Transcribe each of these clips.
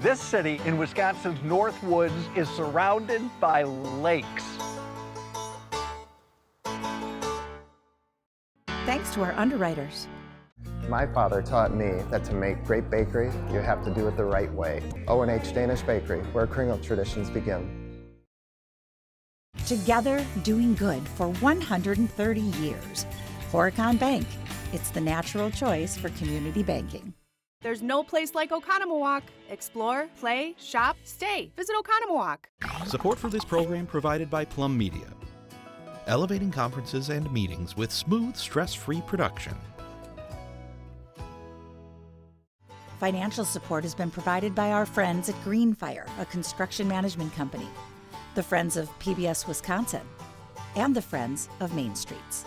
This city in Wisconsin's Northwoods is surrounded by lakes. Thanks to our underwriters. My father taught me that to make great bakery, you have to do it the right way. O&H Danish Bakery, where Kringle traditions begin. Together, doing good for 130 years. Horicon Bank. It's the natural choice for community banking. There's no place like Oconomowoc. Explore, play, shop, stay. Visit Oconomowoc. Support for this program provided by Plum Media. Elevating conferences and meetings with smooth, stress-free production. Financial support has been provided by our friends at Greenfire, a construction management company, the Friends of PBS Wisconsin, and the Friends of Main Streets.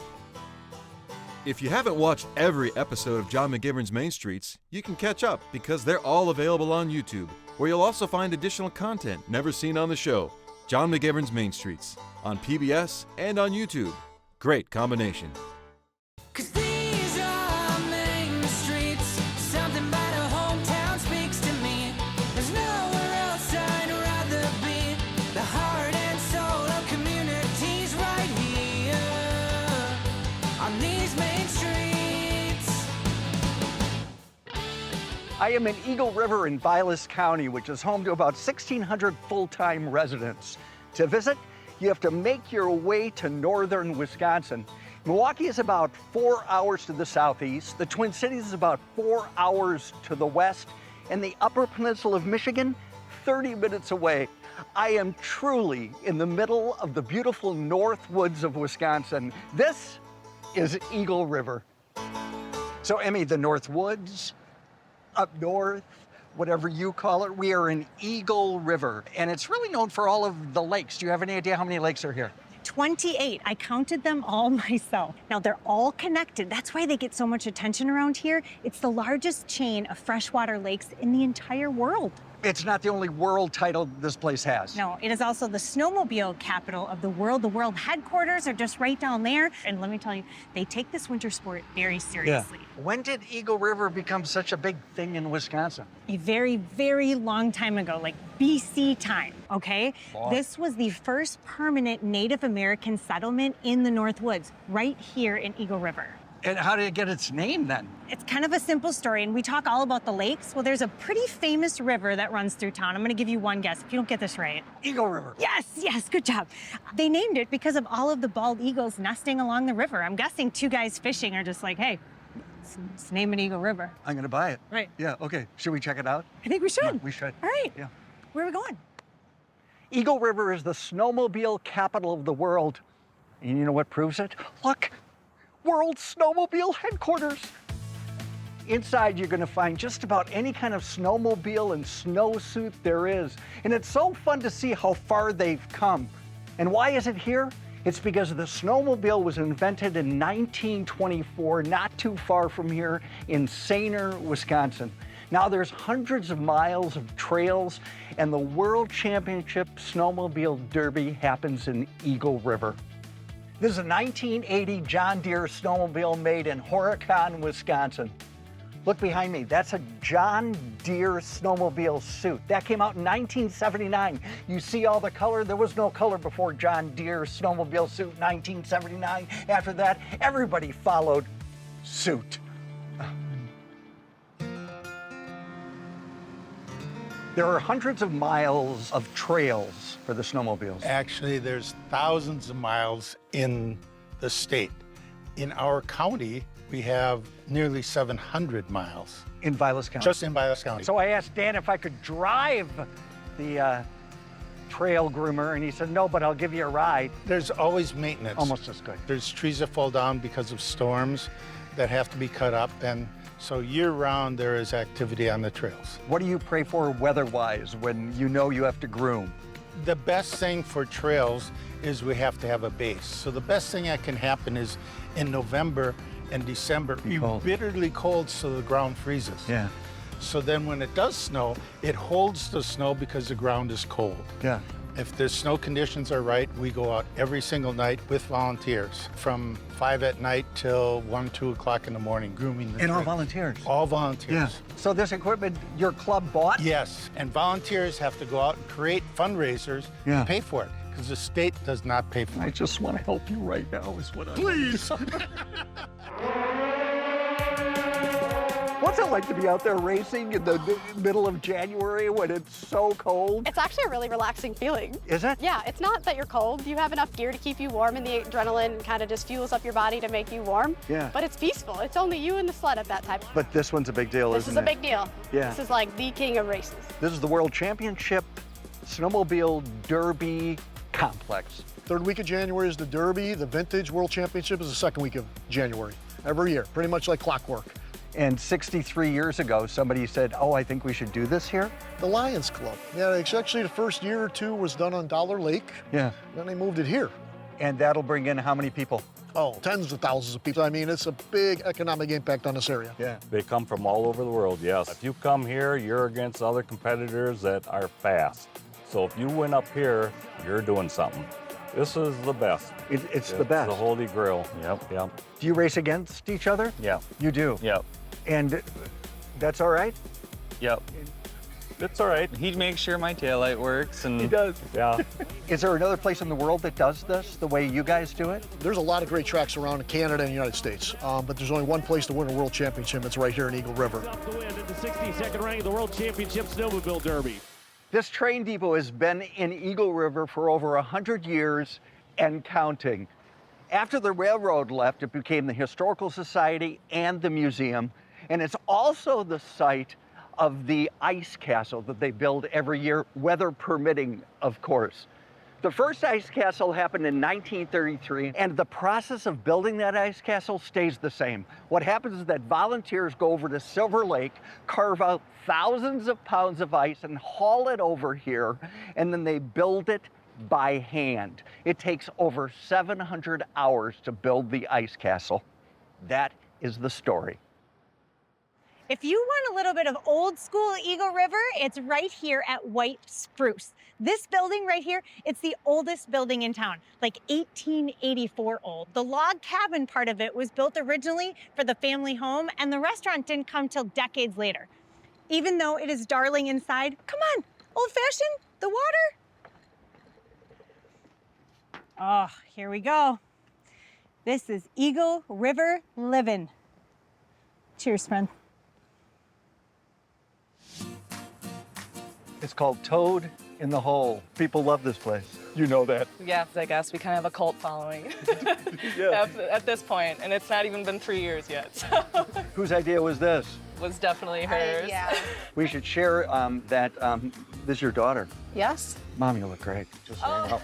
If you haven't watched every episode of John McGivern's Main Streets, you can catch up because they're all available on YouTube, where you'll also find additional content never seen on the show. John McGivern's Main Streets, on PBS and on YouTube. Great combination. I am in Eagle River in Vilas County, which is home to about 1,600 full-time residents. To visit, you have to make your way to northern Wisconsin. Milwaukee is about 4 hours to the southeast, the Twin Cities is about 4 hours to the west, and the Upper Peninsula of Michigan, 30 minutes away. I am truly in the middle of the beautiful Northwoods of Wisconsin. This is Eagle River. So, Emmy, the Northwoods, up north, whatever you call it, we are in Eagle River, and it's really known for all of the lakes. Do you have any idea how many lakes are here? 28. I counted them all myself. Now, they're all connected. That's why they get so much attention around here. It's the largest chain of freshwater lakes in the entire world. It's not the only world title this place has. No, it is also the Snowmobile Capital of the world. The World Headquarters are just right down there. And let me tell you, they take this winter sport very seriously. Yeah. When did Eagle River become such a big thing in Wisconsin? A very, very long time ago, like BC time, okay? Wow. This was the first permanent Native American settlement in the Northwoods, right here in Eagle River. And how did it get its name then? It's kind of a simple story, and we talk all about the lakes. Well, there's a pretty famous river that runs through town. I'm gonna give you one guess if you don't get this right. Eagle River. Yes, good job. They named it because of all of the bald eagles nesting along the river. I'm guessing two guys fishing are just like, hey, let's name it Eagle River. I'm gonna buy it. Right. Yeah, okay. Should we check it out? I think we should. Yeah, we should. All right. Yeah. Where are we going? Eagle River is the snowmobile capital of the world. And you know what proves it? Look, World Snowmobile Headquarters. Inside, you're gonna find just about any kind of snowmobile and snowsuit there is. And it's so fun to see how far they've come. And why is it here? It's because the snowmobile was invented in 1924, not too far from here in Sainer, Wisconsin. Now there's hundreds of miles of trails, and the World Championship Snowmobile Derby happens in Eagle River. This is a 1980 John Deere snowmobile made in Horicon, Wisconsin. Look behind me, that's a John Deere snowmobile suit. That came out in 1979. You see all the color? There was no color before John Deere snowmobile suit 1979. After that, everybody followed suit. There are hundreds of miles of trails for the snowmobiles. Actually, there's thousands of miles in the state. In our county, we have nearly 700 miles. In Vilas County? Just in Vilas County. So I asked Dan if I could drive the trail groomer, and he said, no, but I'll give you a ride. There's always maintenance. Almost as good. There's trees that fall down because of storms that have to be cut up, and so year-round there is activity on the trails. What do you pray for weather-wise when you know you have to groom? The best thing for trails is we have to have a base. So the best thing that can happen is in November and December, be bitterly cold so the ground freezes. Yeah. So then when it does snow, it holds the snow because the ground is cold. Yeah. If the snow conditions are right, we go out every single night with volunteers from 5 at night till 1, 2 o'clock in the morning, grooming the And all trail. volunteers? All volunteers. Yeah. So this equipment your club bought? Yes, and volunteers have to go out and create fundraisers to pay for it, because the state does not pay for it. I just want to help you right now is what I Please! What's it like to be out there racing in the middle of January when it's so cold? It's actually a really relaxing feeling. Is it? Yeah, it's not that you're cold. You have enough gear to keep you warm, and the adrenaline kind of just fuels up your body to make you warm. Yeah. But it's peaceful. It's only you and the sled at that time. But this one's a big deal, This isn't is it? a big deal. Yeah. This is like the king of races. This is the World Championship Snowmobile Derby complex. Third week of January is the Derby. The Vintage World Championship is the second week of January. Every year, pretty much like clockwork. And 63 years ago, somebody said, oh, I think we should do this here? The Lions Club. Yeah, it's actually the first year or two was done on Dollar Lake. Yeah. Then they moved it here. And that'll bring in how many people? Oh, tens of thousands of people. I mean, it's a big economic impact on this area. Yeah. They come from all over the world, yes. If you come here, you're against other competitors that are fast. So if you win up here, you're doing something. This is the best. It's the best. The Holy Grail. Yep. Do you race against each other? Yeah. You do? Yep. And that's all right? Yep. It's all right. He makes sure my taillight works, and He does. Yeah. Is there another place in the world that does this the way you guys do it? There's a lot of great tracks around Canada and the United States, but there's only one place to win a World Championship. It's right here in Eagle River. Up the win at the 62nd rank of the World Championship Snowmobile Derby. This train depot has been in Eagle River for over 100 years and counting. After the railroad left, it became the Historical Society and the museum, and it's also the site of the ice castle that they build every year, weather permitting, of course. The first ice castle happened in 1933, and the process of building that ice castle stays the same. What happens is that volunteers go over to Silver Lake, carve out thousands of pounds of ice and haul it over here, and then they build it by hand. It takes over 700 hours to build the ice castle. That is the story. If you want a little bit of old school Eagle River, it's right here at White Spruce. This building right here, it's the oldest building in town, like 1884 old. The log cabin part of it was built originally for the family home, and the restaurant didn't come till decades later. Even though it is darling inside, come on, old fashioned, the water. Oh, here we go. This is Eagle River living. Cheers, friend. It's called Toad in the Hole. People love this place. You know that. Yes, I guess we kind of have a cult following at this point, and it's not even been 3 years yet. So. Whose idea was this? Was definitely hers. Yeah. We should share that this is your daughter. Yes. Mom, you look great. Just so you know.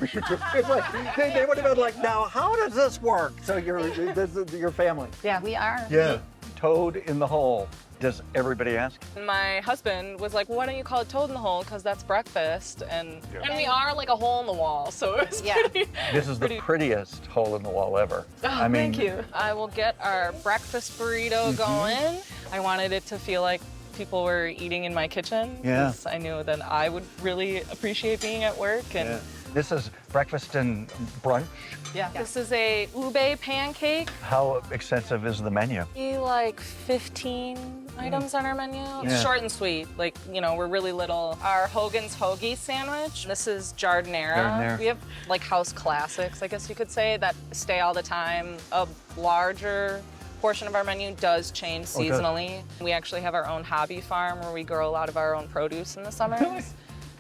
It's like, they would have been like, now how does this work? So this is your family. Yeah, we are. Yeah. Toad in the Hole. Does everybody ask? My husband was like, well, why don't you call it Toad in the Hole? Because that's breakfast. And we are like a hole in the wall. So it was pretty. This is the prettiest hole in the wall ever. Oh, I mean, thank you. I will get our breakfast burrito going. I wanted it to feel like people were eating in my kitchen. Yeah. 'Cause I knew that I would really appreciate being at work. And yeah. This is breakfast and brunch. yeah. This is a ube pancake. How extensive is the menu? Like 15 items on our menu. Yeah. Short and sweet, like, you know, we're really little. Our Hogan's Hoagie sandwich. This is Jardinera. Jardinera. We have like house classics, I guess you could say, that stay all the time. A larger portion of our menu does change seasonally. We actually have our own hobby farm where we grow a lot of our own produce in the summers.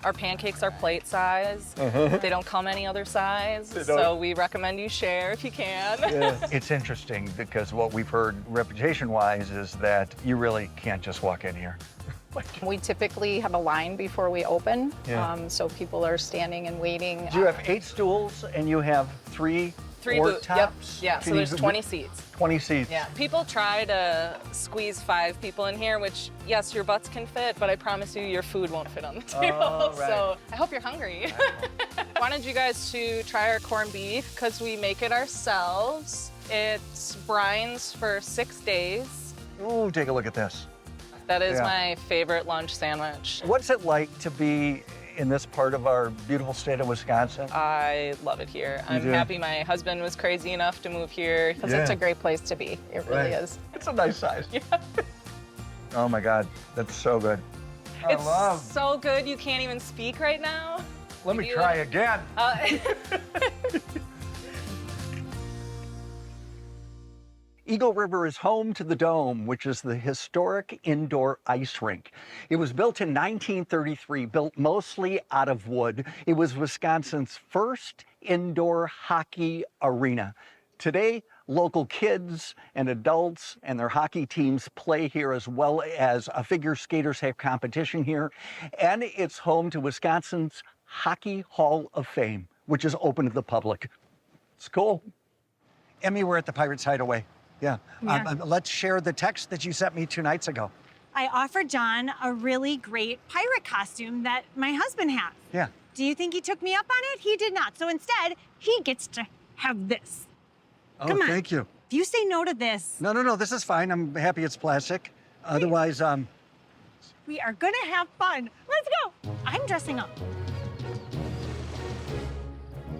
Our pancakes are plate size. They don't come any other size, so we recommend you share if you can. Yeah. It's interesting because what we've heard reputation-wise is that you really can't just walk in here. We typically have a line before we open, Yeah. so people are standing and waiting. You have 8 stools and you have 3 booths. tops? Yep. Yeah, so there's 20 seats. 20 seats. Yeah. People try to squeeze 5 people in here, which, yes, your butts can fit, but I promise you your food won't fit on the table. Oh, right. So I hope you're hungry. Wanted you guys to try our corned beef because we make it ourselves. It's brines for 6 days. Ooh, take a look at this. That is Yeah. my favorite lunch sandwich. What's it like to be in this part of our beautiful state of Wisconsin? I love it here. I'm do? happy my husband was crazy enough to move here because Yeah. it's a great place to be. It really is. It's a nice size. Yeah. Oh my God, that's so good. It's so good you can't even speak right now. Let me try again. Eagle River is home to the Dome, which is the historic indoor ice rink. It was built in 1933, built mostly out of wood. It was Wisconsin's first indoor hockey arena. Today, local kids and adults and their hockey teams play here, as well as figure skaters have competition here. And it's home to Wisconsin's Hockey Hall of Fame, which is open to the public. It's cool. Emmy, we're at the Pirates Hideaway. Yeah. Let's share the text that you sent me 2 nights ago. I offered John a really great pirate costume that my husband has. Yeah. Do you think he took me up on it? He did not. So instead, he gets to have this. Oh, Come on. thank you. If you say no to this, No, this is fine. I'm happy it's plastic. Otherwise, we are gonna have fun. Let's go. I'm dressing up.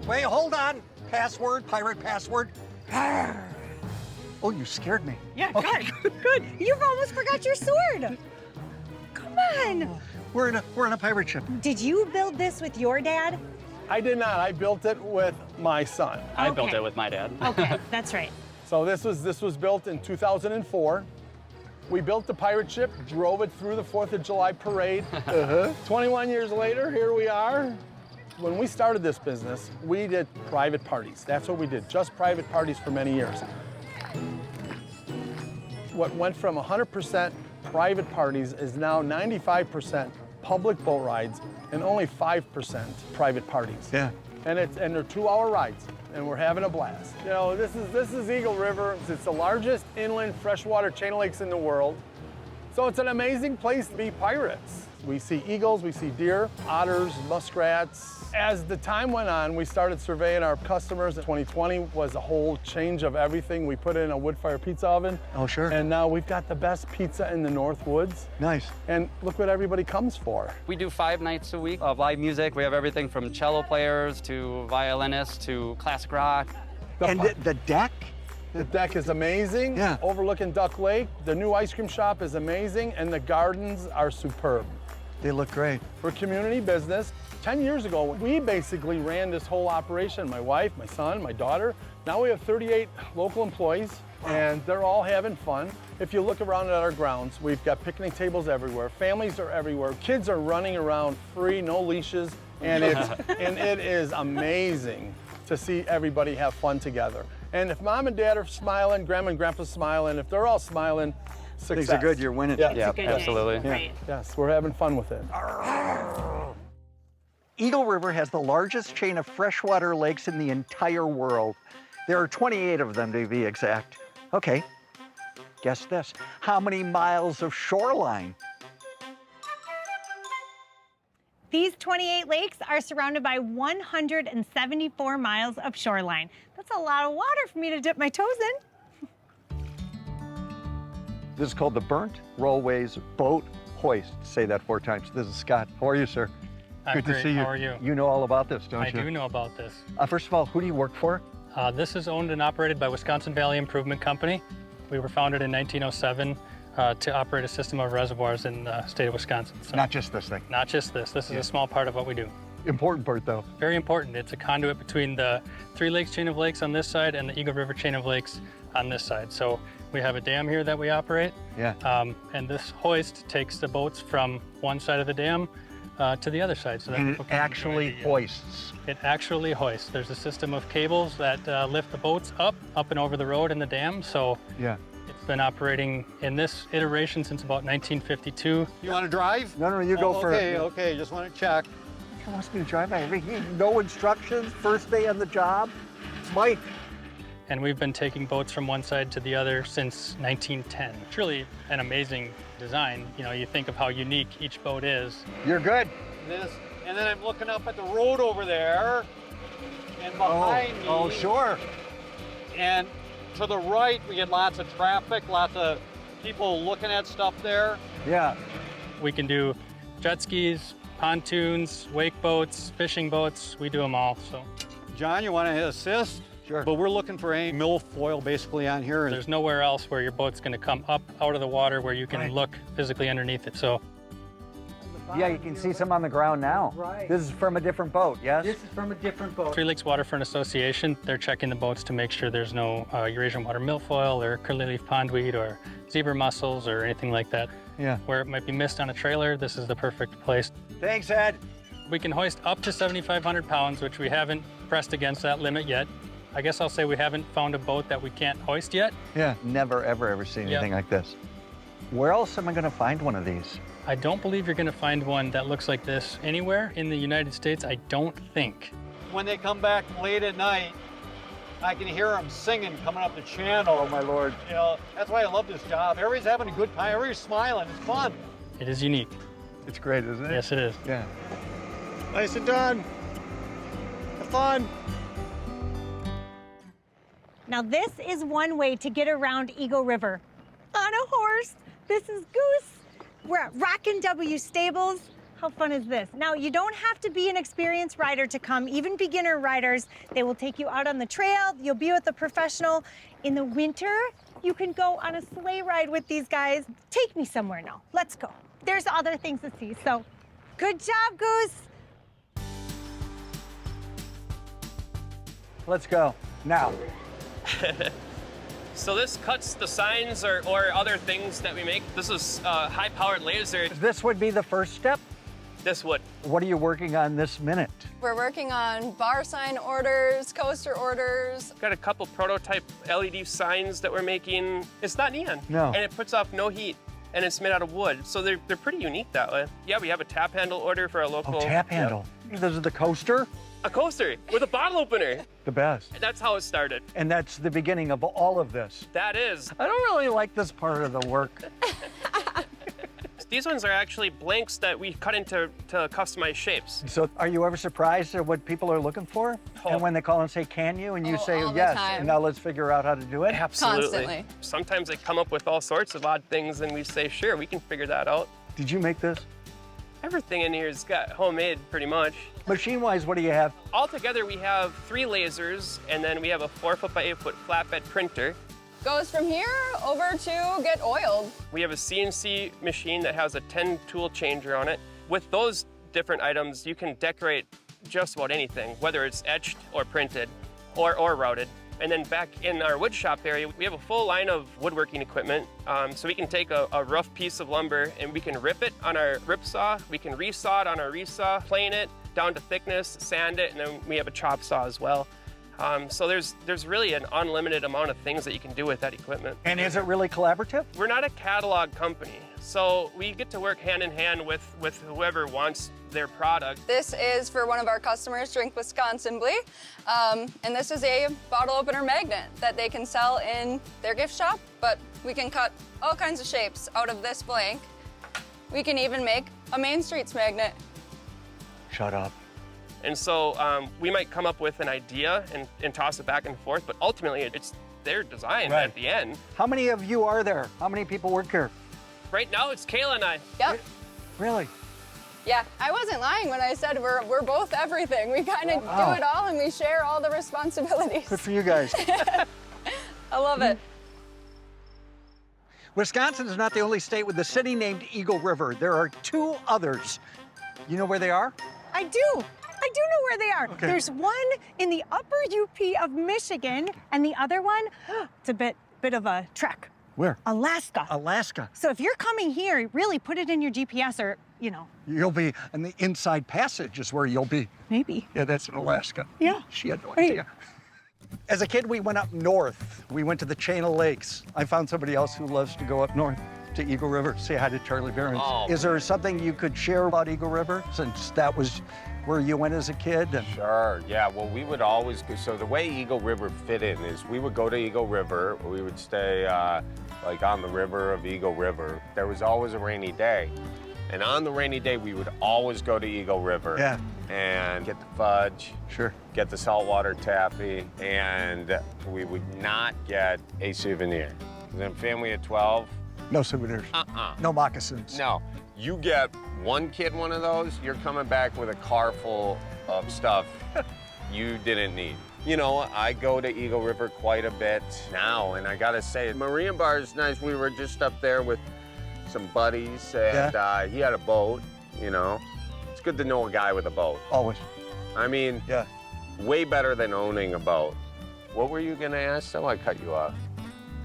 Wait, hold on. Password, pirate password. Oh, you scared me. Yeah, good. Good. You've almost forgot your sword. Come on. We're in a pirate ship. Did you build this with your dad? I did not. I built it with my son. I built it with my dad. Okay, that's right. So this was built in 2004. We built the pirate ship, drove it through the 4th of July parade. 21 years later, here we are. When we started this business, we did private parties. That's what we did, just private parties for many years. What went from 100% private parties is now 95% public boat rides and only 5% private parties. Yeah. And they're 2-hour rides, and we're having a blast. You know, this is Eagle River. It's the largest inland freshwater chain of lakes in the world. So it's an amazing place to be pirates. We see eagles, we see deer, otters, muskrats. As the time went on, we started surveying our customers. 2020 was a whole change of everything. We put in a wood-fired pizza oven. Oh, sure. And now we've got the best pizza in the Northwoods. Nice. And look what everybody comes for. We do 5 nights a week of live music. We have everything from cello players to violinists to classic rock. And the deck? The deck is amazing. Yeah. Overlooking Duck Lake. The new ice cream shop is amazing, and the gardens are superb. They look great. For community business, 10 years ago, we basically ran this whole operation. My wife, my son, my daughter. Now we have 38 local employees, and they're all having fun. If you look around at our grounds, we've got picnic tables everywhere. Families are everywhere. Kids are running around free, no leashes, and it is amazing to see everybody have fun together. And if mom and dad are smiling, grandma and grandpa's smiling, if they're all smiling, success. Things are good, you're winning. Yeah, Yeah, absolutely. Yeah. Right. Yes, we're having fun with it. Eagle River has the largest chain of freshwater lakes in the entire world. There are 28 of them to be exact. Okay, guess this. How many miles of shoreline? These 28 lakes are surrounded by 174 miles of shoreline. That's a lot of water for me to dip my toes in. This is called the Burnt Rollways Boat Hoist. Say that 4 times. This is Scott. How are you, sir? I'm Good great. to see you. How are you? You know all about this, don't you? I do know about this. First of all, who do you work for? This is owned and operated by Wisconsin Valley Improvement Company. We were founded in 1907 to operate a system of reservoirs in the state of Wisconsin. So Not just this thing. not just this. This is a small part of what we do. Important part, though. Very important. It's a conduit between the Three Lakes chain of lakes on this side and the Eagle River chain of lakes on this side. So we have a dam here that we operate. Yeah. And this hoist takes the boats from one side of the dam to the other side. So that And people it can actually enjoy the, hoists. It actually hoists. There's a system of cables that lift the boats up and over the road in the dam. So Yeah. it's been operating in this iteration since about 1952. You want to drive? No, you go for it. Okay, just want to check. He wants me to drive. No instructions, first day on the job. Mike. And we've been taking boats from one side to the other since 1910. It's really an amazing design. You know, you think of how unique each boat is. You're good. This, and then I'm looking up at the road over there, and behind me. Oh, sure. And to the right, we get lots of traffic, lots of people looking at stuff there. Yeah. We can do jet skis, pontoons, wake boats, fishing boats, we do them all, so. John, you want to assist? Sure. But we're looking for a milfoil basically on here. There's nowhere else where your boat's gonna come up out of the water where you can look physically underneath it, so. Yeah, you can see some on the ground now. Right. This is from a different boat, yes? This is from a different boat. Three Lakes Waterfront Association, they're checking the boats to make sure there's no Eurasian water milfoil or curly leaf pondweed or zebra mussels or anything like that. Yeah. Where it might be missed on a trailer, this is the perfect place. Thanks, Ed. We can hoist up to 7,500 pounds, which we haven't pressed against that limit yet. I guess I'll say we haven't found a boat that we can't hoist yet. Yeah, never, ever seen anything like this. Where else am I gonna find one of these? I don't believe you're gonna find one that looks like this anywhere in the United States, I don't think. When they come back late at night, I can hear them singing coming up the channel. Oh, my Lord. You know, that's why I love this job. Everybody's having a good time. Everybody's smiling. It's fun. It is unique. It's great, isn't it? Yes, it is. Yeah. Nicely done. Have fun. Now this is one way to get around Eagle River. On a horse. This is Goose. We're at Rockin' W Stables. How fun is this? Now, you don't have to be an experienced rider to come, even beginner riders. They will take you out on the trail. You'll be with a professional. In the winter, you can go on a sleigh ride with these guys. Take me somewhere now. Let's go. There's other things to see, so good job, Goose. Let's go. Now. So this cuts the signs or other things that we make. This is high-powered laser. This would be the first step? This would. What are you working on this minute? We're working on bar sign orders, coaster orders. Got a couple prototype LED signs that we're making. It's not neon. No. And it puts off no heat. And it's made out of wood, so they're pretty unique that way. Yeah, we have a tap handle order for a local. Oh, tap handle. Yep. This is the coaster? A coaster with a bottle opener. The best. That's how it started. And that's the beginning of all of this. That is. I don't really like this part of the work. These ones are actually blanks that we cut into customized shapes. So are you ever surprised at what people are looking for? Oh. And when they call and say, can you? And you say all the yes. time. And now let's figure out how to do it? Absolutely. Constantly. Sometimes they come up with all sorts of odd things and we say, sure, we can figure that out. Did you make this? Everything in here's got homemade pretty much. Machine-wise, what do you have? Altogether, we have 3 lasers and then we have a 4-foot by 8-foot flatbed printer. Goes from here over to get oiled. We have a CNC machine that has a 10-tool changer on it. With those different items, you can decorate just about anything, whether it's etched or printed or routed. And then back in our wood shop area, we have a full line of woodworking equipment. So we can take a rough piece of lumber and we can rip it on our rip saw. We can resaw it on our resaw, plane it down to thickness, sand it, and then we have a chop saw as well. So there's really an unlimited amount of things that you can do with that equipment. And is it really collaborative? We're not a catalog company, so we get to work hand in hand with whoever wants their product. This is for one of our customers, Drink Wisconsinly, and this is a bottle opener magnet that they can sell in their gift shop, but we can cut all kinds of shapes out of this blank. We can even make a Main Streets magnet. Shut up. And so we might come up with an idea and toss it back and forth, but ultimately it's their design at the end. How many of you are there? How many people work here? Right now it's Kayla and I. Yep. Really? Yeah, I wasn't lying when I said we're both everything. We kind of do it all and we share all the responsibilities. Good for you guys. I love it. Wisconsin is not the only state with a city named Eagle River. There are 2 others. You know where they are? I do know where they are. Okay. There's one in the upper UP of Michigan, and the other one, it's a bit of a trek. Where? Alaska. Alaska. So if you're coming here, really put it in your GPS or, you know. You'll be in the inside passage is where you'll be. Maybe. Yeah, that's in Alaska. Yeah. She had no idea. As a kid, we went up north. We went to the chain of lakes. I found somebody else who loves to go up north to Eagle River. Say hi to Charlie Behrens. Oh. Is there something you could share about Eagle River, since that was where you went as a kid? Sure, yeah, well, we would always go, so the way Eagle River fit in is we would go to Eagle River, we would stay like on the river of Eagle River. There was always a rainy day. And on the rainy day, we would always go to Eagle River. Yeah. And get the fudge. Sure. Get the saltwater taffy. And we would not get a souvenir. Then family of 12. No souvenirs. No moccasins. No. You get one kid one of those, you're coming back with a car full of stuff you didn't need. You know, I go to Eagle River quite a bit now, and I gotta say, Marina Bar is nice. We were just up there with some buddies, and he had a boat, you know. It's good to know a guy with a boat. Always. I mean, way better than owning a boat. What were you gonna ask, though? I cut you off.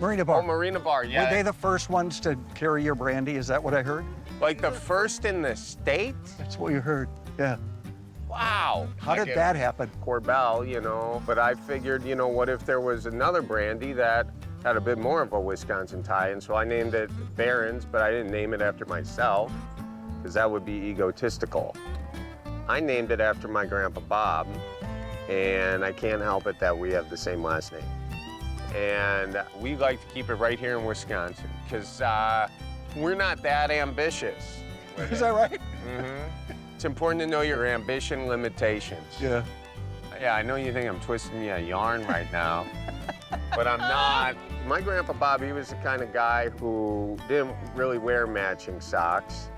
Marina Bar. Oh, Marina Bar, yeah. Were they the first ones to carry your brandy? Is that what I heard? Like the first in the state? That's what you heard, yeah. Wow. How did that happen? Corbel, you know, but I figured, you know, what if there was another brandy that had a bit more of a Wisconsin tie, and so I named it Barron's, but I didn't name it after myself, because that would be egotistical. I named it after my grandpa Bob, and I can't help it that we have the same last name. And we like to keep it right here in Wisconsin, because we're not that ambitious. Is that right? Mm-hmm. It's important to know your ambition limitations. Yeah. Yeah, I know you think I'm twisting you a yarn right now, but I'm not. My grandpa Bob, he was the kind of guy who didn't really wear matching socks.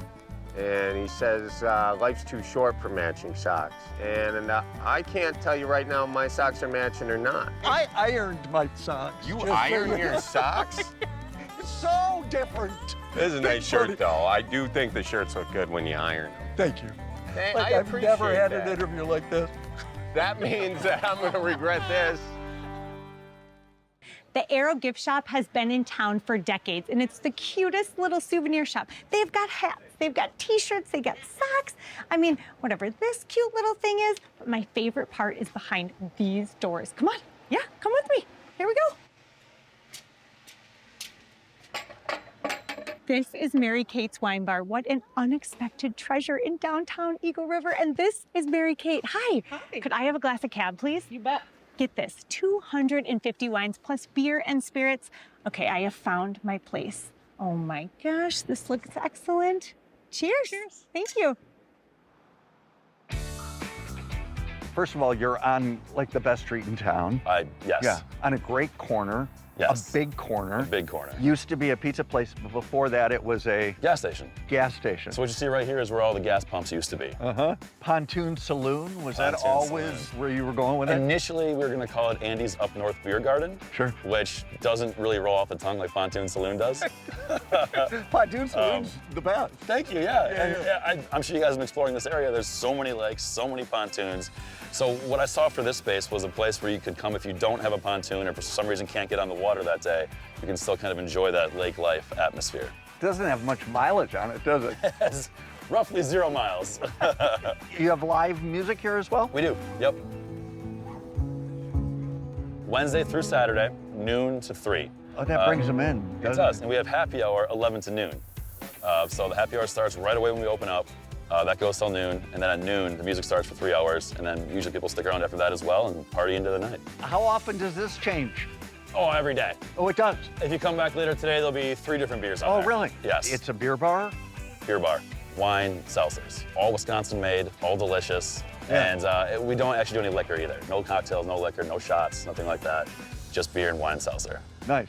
And he says, life's too short for matching socks. And I can't tell you right now if my socks are matching or not. I ironed my socks. You iron your socks? It's so different. This is a nice shirt, though. I do think the shirts look good when you iron them. Thank you. Hey, like, I I've never had appreciate an interview like this. That means that I'm going to regret this. The Arrow Gift Shop has been in town for decades, and it's the cutest little souvenir shop. They've got hats, they've got t-shirts, they got socks. I mean, whatever this cute little thing is, but my favorite part is behind these doors. Come on, yeah, come with me. Here we go. This is Mary Kate's Wine Bar. What an unexpected treasure in downtown Eagle River. And this is Mary Kate. Hi. Hi. Could I have a glass of cab, please? You bet. Get this, 250 wines plus beer and spirits. Okay, I have found my place. Oh my gosh, this looks excellent. Cheers. Cheers. Thank you. First of all, you're on like the best street in town. Yes. Yeah, on a great corner. Yes. A big corner. A big corner. Used to be a pizza place, but before that it was a... gas station. Gas station. So what you see right here is where all the gas pumps used to be. Uh-huh. Pontoon Saloon, was that always where you were going with it? Initially, we were going to call it Andy's Up North Beer Garden. Sure. Which doesn't really roll off the tongue like Pontoon Saloon does. Pontoon Saloon's the best. Thank you, yeah. I'm sure you guys have been exploring this area. There's so many lakes, so many pontoons. So what I saw for this space was a place where you could come if you don't have a pontoon or for some reason can't get on the water that day. You can still kind of enjoy that lake life atmosphere. Doesn't have much mileage on it, does it? It's roughly 0 miles. You have live music here as well? We do, yep. Wednesday through Saturday, noon to 3. Oh, that brings them in, It does, and we have happy hour 11 to noon. So the happy hour starts right away when we open up. That goes till noon, and then at noon, the music starts for 3 hours, and then usually people stick around after that as well and party into the night. How often does this change? Oh, every day. Oh, it does? If you come back later today, there'll be 3 different beers on there. Oh, really? Yes. It's a beer bar? Beer bar. Wine, seltzers. All Wisconsin made, all delicious. Yeah. And we don't actually do any liquor either. No cocktails, no liquor, no shots, nothing like that. Just beer and wine and seltzer. Nice.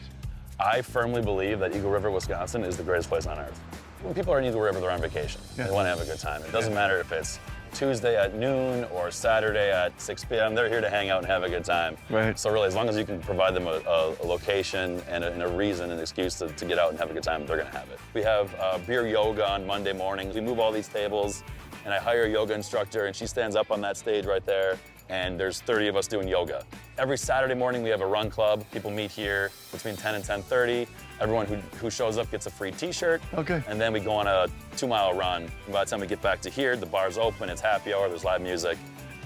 I firmly believe that Eagle River, Wisconsin is the greatest place on earth. When people are in Eagle River, they're on vacation. Yeah. They want to have a good time. It doesn't matter if it's Tuesday at noon or Saturday at 6 p.m. They're here to hang out and have a good time. Right. So really, as long as you can provide them a location and a reason, an excuse to get out and have a good time, they're going to have it. We have beer yoga on Monday mornings. We move all these tables, and I hire a yoga instructor, and she stands up on that stage right there, and there's 30 of us doing yoga. Every Saturday morning, we have a run club. People meet here between 10 and 10:30. Everyone who shows up gets a free t-shirt. Okay. And then we go on a 2-mile run. And by the time we get back to here, the bar's open, it's happy hour, there's live music.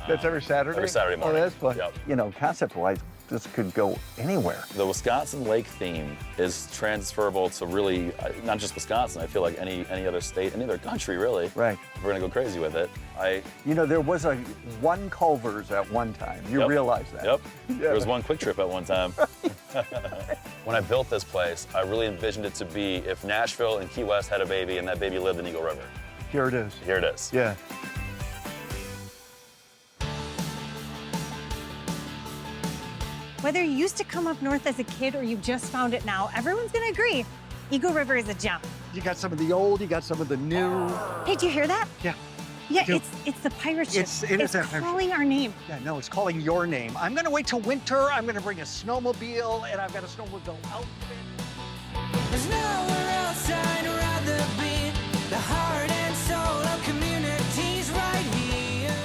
That's every Saturday? Every Saturday morning. Oh, that's fun. Yep. You know, concept-wise, this could go anywhere. The Wisconsin lake theme is transferable to really, not just Wisconsin, I feel like any other state, any other country, really. Right. We're gonna go crazy with it. You know, there was one Culver's at one time. You realize that? Yep. Yeah. There was one Quick Trip at one time. When I built this place, I really envisioned it to be if Nashville and Key West had a baby and that baby lived in Eagle River. Here it is. Here it is. Yeah. Whether you used to come up north as a kid or you just found it now, everyone's gonna agree, Eagle River is a gem. You got some of the old, you got some of the new. Hey, do you hear that? Yeah. Yeah, do. it's the pirate ship. It's calling our name. Yeah, no, it's calling your name. I'm gonna wait till winter. I'm gonna bring a snowmobile, and I've got a snowmobile outfit. There's nowhere else I'd rather be. The heart and soul of communities right here.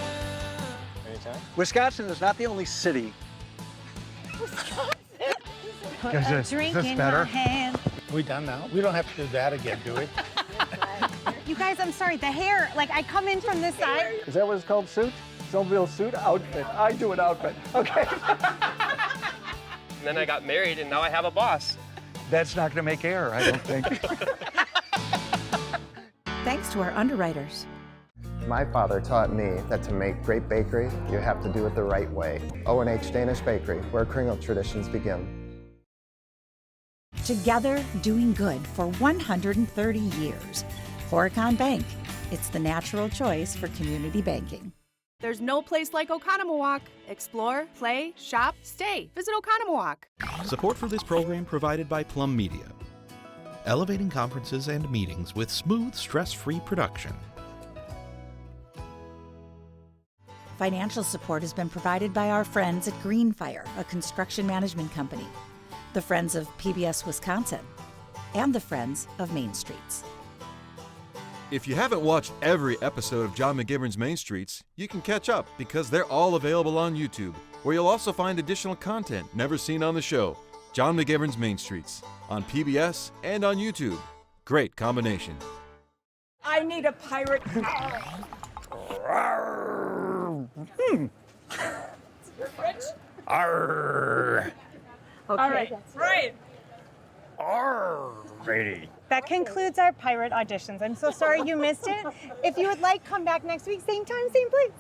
Anytime. Wisconsin is not the only city. Put Is a this drink in better? my hand. Are we done now? We don't have to do that again, do we? You guys, I'm sorry, the hair, like I come in from this side. Is that what it's called, suit? Snowmobile suit? Outfit. I do an outfit. Okay. And then I got married, and now I have a boss. That's not gonna make air, I don't think. Thanks to our underwriters. My father taught me that to make great bakery, you have to do it the right way. O&H Danish Bakery, where kringle traditions begin. Together, doing good for 130 years. Horicon Bank. It's the natural choice for community banking. There's no place like Oconomowoc. Explore, play, shop, stay. Visit Oconomowoc. Support for this program provided by Plum Media. Elevating conferences and meetings with smooth, stress-free production. Financial support has been provided by our friends at Greenfire, a construction management company, the Friends of PBS Wisconsin, and the Friends of Main Streets. If you haven't watched every episode of John McGivern's Main Streets, you can catch up because they're all available on YouTube, where you'll also find additional content never seen on the show. John McGivern's Main Streets, on PBS and on YouTube. Great combination. I need a pirate. You're French? Arr. Okay. All right, right. Alrighty. That concludes our pirate auditions. I'm so sorry you missed it. If you would like, come back next week, same time, same place.